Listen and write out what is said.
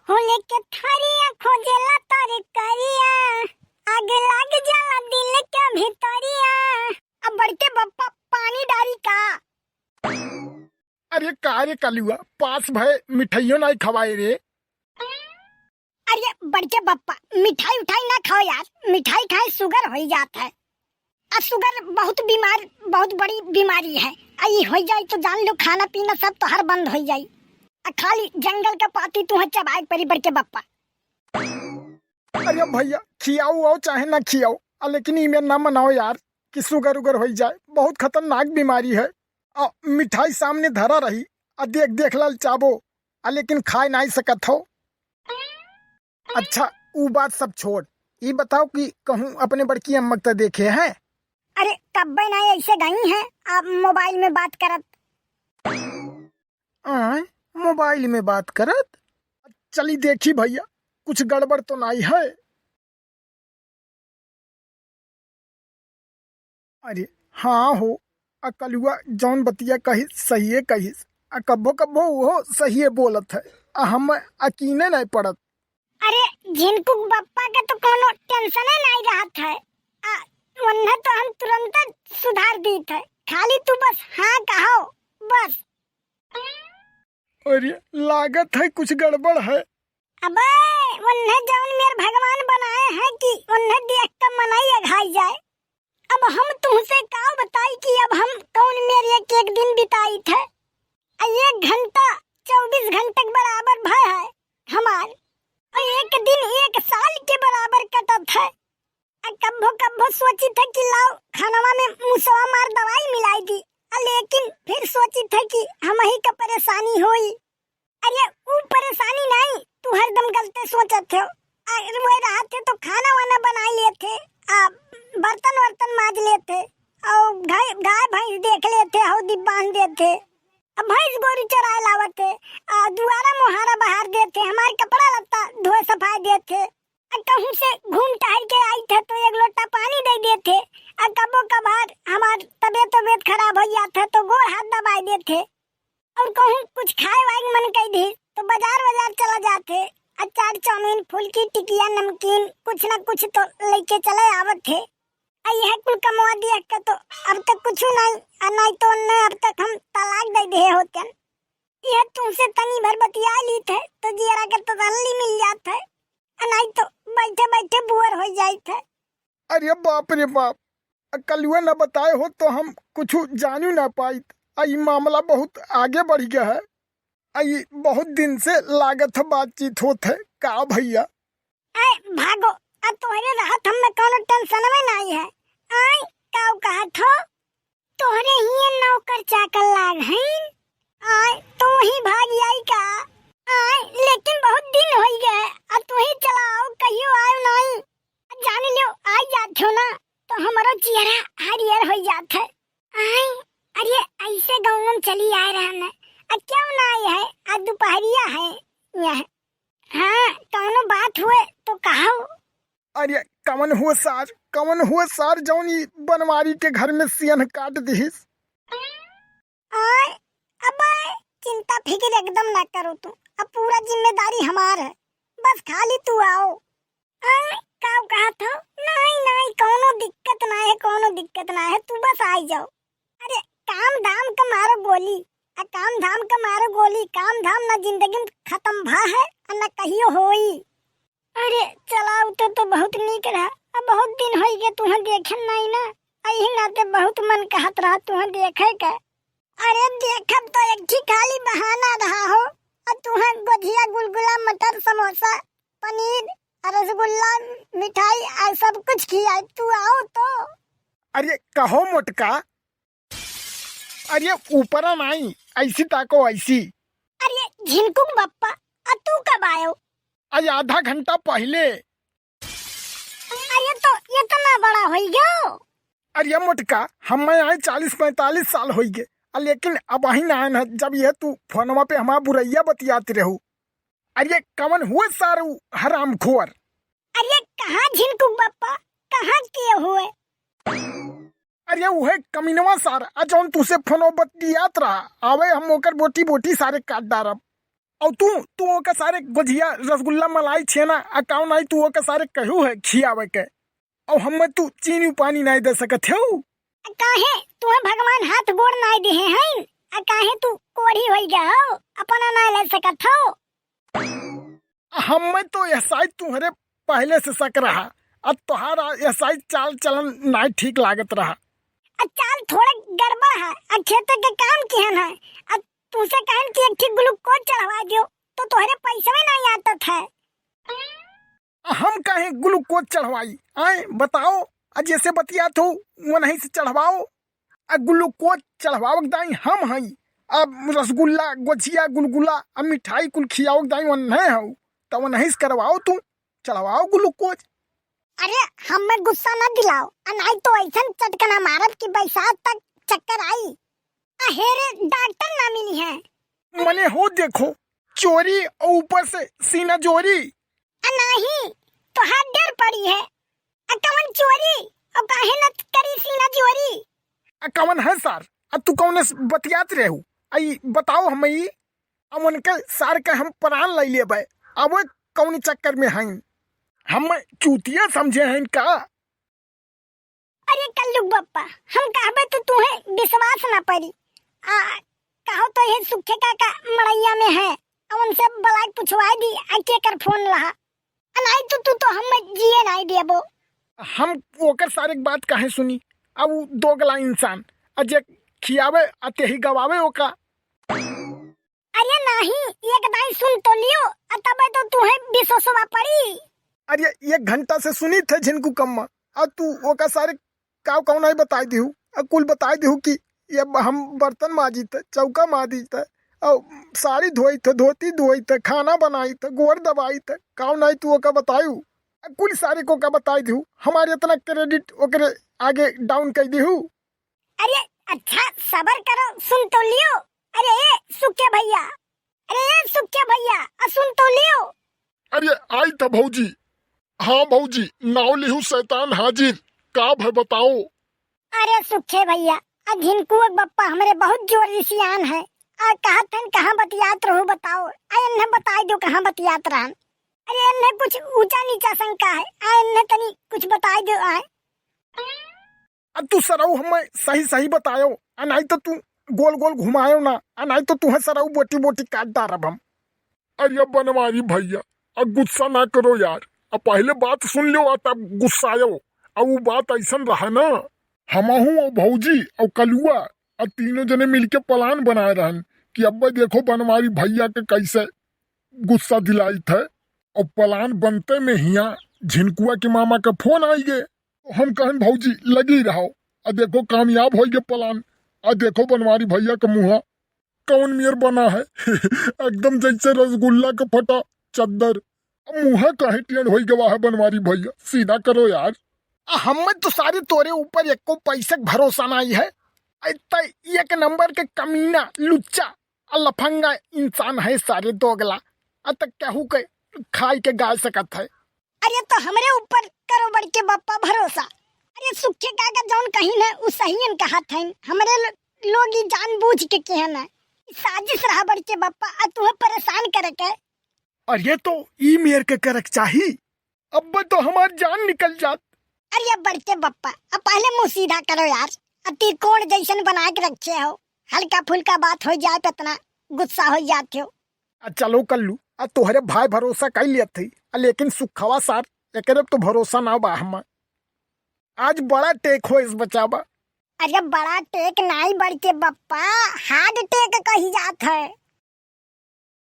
होले के थरिया खोजेला तोरे करिया, आग लाग जाला दिल के भीतरिया। अब बड़के बप्पा पानी डारी का। अरे का रे कलुआ, पास भय मिठाइयों नहीं खवाए रे। अरे बड़के बप्पा मिठाई उठाई ना खाओ यार, मिठाई खाए शुगर हो जाता है। अब शुगर बहुत बड़ी बीमारी है। आई हो जाए तो जान लो खाना पीना सब तो हर बंद हो जाए। खाली जंगल का पाती तू चबाए परी बड़के बप्पा। अरे भैया खियाओ आओ चाहे ना खियाओ, लेकिन इमें ना मनाओ यार कि शुगर उगर हो जाए। बहुत खतरनाक बीमारी है। मिठाई सामने धरा रही, देख देख लाल चाबो, लेकिन खाए नहीं सकत हो। अच्छा वो बात सब छोड़, ये बताओ कि कहूँ अपने बड़की अम्मा तो देखे हैं? अरे कब ना ऐसे गई हैं आप मोबाइल में बात करत। मोबाइल में बात करत? चली देखी भैया, कुछ गड़बड़ तो नहीं है। अरे हाँ हो, कलुआ जौन बतिया कही सही है कहिस। कब्बो कब्बो वो सही है बोलत है, हम अकीने नहीं पड़त। अरे झिनकू बप्पा का तो कोनो टेंशन नहीं रहत है। वरना तो हम तुरंत सुधार दी थे। खाली तू बस हाँ कहो बस। अरे लागत है कुछ गड़बड़ है। अबे वन्ने जौन मेरे भगवान बनाए हैं कि वन्ने देख कर मनाई अघाई जाए। अब हम तुमसे का बताई कि अब हम कौन मेरे एक दिन बिताई थे। 1 घंटा 24 घंटे के बराबर भय है हमार, और एक दिन 1 साल के बराबर कटत है। कब्बो कब्बो सोची था कि लाओ खानवा में मुसवा मार दवाई मिलाई दी, लेकिन फिर सोची था कि हम ही का परेशानी होई। अरे वो परेशानी नहीं, तू हरदम गलते सोचत थे। वो रात तो खाना वाना बना लेते, बर्तन वर्तन माज लेते, और गाय भैंस देख लेते, हौदी बांध देते, भैंस गोरू चराए लावते, दुआरा मोहारा बहार देते, हमारे कपड़ा लत्ता धोए सफाई देते। कहूँ से घूम टहल के आई थे तो 1 लोटा पानी दे देते। कबो कभार हमार तबीयत खराब हो जाता तो गोड़ हाथ दबाई देते। और कहूँ कुछ खाए वाए मन कही दी तो बाजार चला जाते। अचार चाउमीन फुल्की टिकिया नमकीन कुछ न कुछ तो लेके चले आवत थे। यह कुल कमवा दिया के तो अब तक कुछ नहीं तो अब तक हम तलाक दे दिए होते। यह तुमसे तनी भर बतिया ली थे तो जियरा के तो तसल्ली मिल जाता है, नहीं तो बैठे बैठे बुअर हो जाते। अरे बाप रे बाप, कलुआ न बताए हो तो हम कुछ जानू ना पाई। आई मामला बहुत आगे बढ़ गया है। आई बहुत दिन से लागत बातचीत होत है का भैया। भागो, अब तोहरे राहत हम में कोनो टेंशन में नहीं है। आई काऊ कहा थो तोहरे ही नौकर चाकर लाग हैं। आई तू ही भाग आई का। आई लेकिन बहुत दिन हो गए, अब तू ही चलाओ कहियो आयो नहीं। जान लियो आई जात हो ना तो हमारा चेहरा हरियर हो जात है। आई अरे ऐसे गाँव में चली आ रहा है, क्यों ना आई है? आज दोपहरिया है यह। हाँ कौनो बात हुए तो कहो। अरे कवन हुआ सार जौनी बनवारी के घर में सियन काट दिहिस। अबे चिंता फिक्र एकदम ना करो तुम, अब पूरा जिम्मेदारी हमार है, बस खाली तू आओ। काऊ कहा था नहीं कोनो दिक्कत ना है, तू बस आई जाओ। अरे काम धाम का मारो गोली, काम धाम ना जिंदगी में खत्म भा है और ना कहियो होई। अरे चलाओ तो बहुत नीक रहा। अब बहुत दिन हो गए तुम्हें देखे नहीं ना, यही नाते बहुत मन कहत रहा तुम्हें देखे के। अरे देखब तो एक ही खाली बहाना रहा हो, और तुम्हें गुजिया गुलगुला मटर समोसा पनीर रसगुल्ला मिठाई सब कुछ खिया। तू आओ तो। अरे कहो मोटका, अरे ऊपर नहीं ऐसी ताको ऐसी। अरे झिनकुक बप्पा तू कब आयो? आज आधा घंटा पहले। अरे तो इतना बड़ा हो गयो? अरे मोटका हम आए 40-45 साल हो गए, लेकिन अब ही ना आए जब यह तू फोनवा पे हमारा बुरैया बतियाती रहू। अरे कवन हुए सारू हराम खोर। अरे कहाँ झिनकुक बप्पा, कहाँ किए हुए? अरे वह कमीनवा सार जौन तुसे फोनो बतियात रहा, आवे हम ओकर बोटी सारे काट डारब। और तू ओके सारे गुजिया रसगुल्ला मलाई छेना अकाउ नहीं तू ओके सारे कहू है खियावे के और हम तू चीनी पानी नहीं दे सकत हो। काहे तुम्हें भगवान हाथ गोड़ नहीं दिए हैं? काहे तू कोढ़ी हो गया हो अपना ना ले सकत हो? हम तो ऐसा तुम्हारे पहले से शक रहा अब तुम्हारा ऐसा चाल चलन नहीं ठीक लागत रहा। चाल थोड़ा गड़बड़ है। खेत के काम किहन है अब तुझसे कहन कि एक ठीक ग्लूकोज चढ़वा दियो तो तुम्हारे पैसे में नहीं आता था। हम कहे ग्लूकोज चढ़वाई आए बताओ जैसे बतिया तो वो नहीं से चढ़वाओ ग्लूकोज चढ़वाओ दाई हम हई अब रसगुल्ला गुजिया गुलगुला अब मिठाई कुल खियाओ दाई वो नहीं हो तो वो नहीं से करवाओ तुम चढ़वाओ ग्लूकोज। अरे हमें गुस्सा न दिलाओ नहीं तो ऐसा चटकना मारब कि बरसात तक चक्कर आई। अहेरे डॉक्टर ना मिली है मने हो देखो चोरी और ऊपर से सीना जोरी। नहीं तो हाथ डर पड़ी है कवन चोरी और काहे न करी सीना जोरी। कवन है सर अब तू कौन बतियात रहू आई बताओ हम अब उनके सार के हम प्राण ले लेबे अब कौन चक्कर में हैं हम चूतिया समझे हैं का। अरे कल्लू बप्पा हम कहबे तो तुम्हें विश्वास ना पड़ी कहो तो ये सुखे का मड़ैया में है अब उनसे बलाई पूछवाई दी के कर फोन लहा नहीं तो हम जिए नहीं देबो। हम ओकर सारे बात काहे सुनी अब दो गला इंसान अजे खियावे अते ही गवावे ओका। अरे नहीं एक दाई सुन तो लियो तबे तो तुम्हें विश्वासवा पड़ी। अरे 1 घंटा से सुनी थे झिनकू कम्मा अब तू ओका सारे काव कौन है बताई दिहू कुल बताई दिहू कि ये हम बर्तन माजी थे चौका माजी थे और साड़ी धोई थे धोती धोई थे खाना बनाई थे गोर दबाई थे काव नहीं तू ओका बतायू कुल सारे को का बताई दिहू हमारे इतना क्रेडिट ओकरे आगे डाउन कर दिहू। अरे अच्छा सबर करो सुन तो लियो। अरे सुखे भैया सुन तो लियो। अरे आई था भौजी। हाँ भौजी नाव लिहू शैतान हाजिर का है बताओ। अरे सुखे भैया झिनकू बप्पा हमारे बहुत जोर सियान है कहत हन कहाँ बतियात रहो बताओ इन्हें बताई दो कहाँ बतियात रहन। अरे इन्हें कुछ ऊंचा नीचा शंका है इन्हें तनी कुछ बताई दो आए। तू सराऊ हमें सही सही बतायो नहीं तो तू गोल गोल घुमायो ना नहीं तो तुम्हें सराऊ बोटी बोटी काट डारब हम। अरे बनवारी भैया अब गुस्सा ना करो यार अब पहले बात सुन लो तब गुस्सायो अब वो बात ऐसा रहा ना हमहू और भौजी और कलुआ और तीनों जने मिलके प्लान बनाए रहन कि अब देखो बनवारी भैया के कैसे गुस्सा दिलाई थे और प्लान बनते में हिया झिनकुआ के मामा का फोन आई गए तो हम कहन भौजी लगी रहो और देखो कामयाब हो गए प्लान और देखो बनवारी भैया का मुँह कौन मियर बना है एकदम जैसे रसगुल्ला का फटा चद्दर मुँह कहीं टेढ़ हो गवा है बनवारी भैया सीधा करो यार। हमें तो सारे तोरे ऊपर एक को पैसे भरोसा नहीं है एक नंबर के कमीना लुच्चा लफंगा इंसान है सारे दोगला तक कहू के खाई के गा सकत है। अरे तो हमारे ऊपर करो बड़ के बप्पा भरोसा। अरे सुखे का जौन कहीं ना उस सही कहत है हमारे लोग ही जानबूझ के कहन है साजिश रहा बड़ के बप्पा तुम्हें परेशान करे के। अरे तो ई मेर के करक चाहिए अब तो हमारी जान निकल जात। अरे बड़ के बप्पा अब पहले मुँह सीधा करो यार अति कोण जैसन बना के रखे हो हल्का फुल्का बात हो जाए तो इतना गुस्सा हो जाते हो। चलो कल्लू तोहरे भाई भरोसा कर लिया थी लेकिन सुखवा सार एक तो भरोसा ना बा हम आज बड़ा टेक हो इस बचावा। अरे बड़ा टेक नहीं बड़ के बप्पा हार्ड टेक कही जात है।